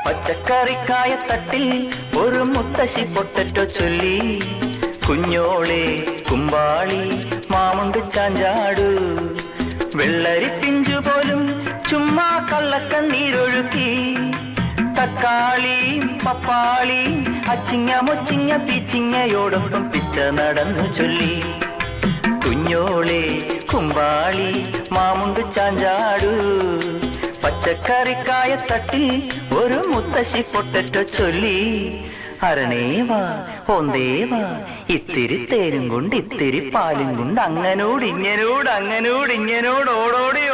പച്ചക്കറിക്കായ തട്ടിൽ ഒരു മുത്തശ്ശി പൊട്ടറ്റോ ചൊല്ലി, കുഞ്ഞോളെ കുമ്പാളി മാമുണ്ട് ചാഞ്ചാടു, വെള്ളരി പിഞ്ചു പോലും ചുമ്മാ കള്ളക്കണ്ണീരൊഴുക്കി, തക്കാളി പപ്പാളി അച്ചിങ്ങ മൊച്ചിങ്ങ പീച്ചിങ്ങയോടൊപ്പം പിച്ച നടന്നു ചൊല്ലി, കുഞ്ഞോളെ കുമ്പാളി മാമുണ്ട് ചാഞ്ചാടു, പച്ചക്കറിക്കായ തട്ടിൽ ഒരു മുത്തശ്ശി പൊട്ടറ്റോ ചൊല്ലി. അരണേവാ ഓന്തേവാ ഇത്തിരി തേരും കൊണ്ട് ഇത്തിരി പാലും കൊണ്ട് അങ്ങനോട് ഇങ്ങനോട് ഓടോടി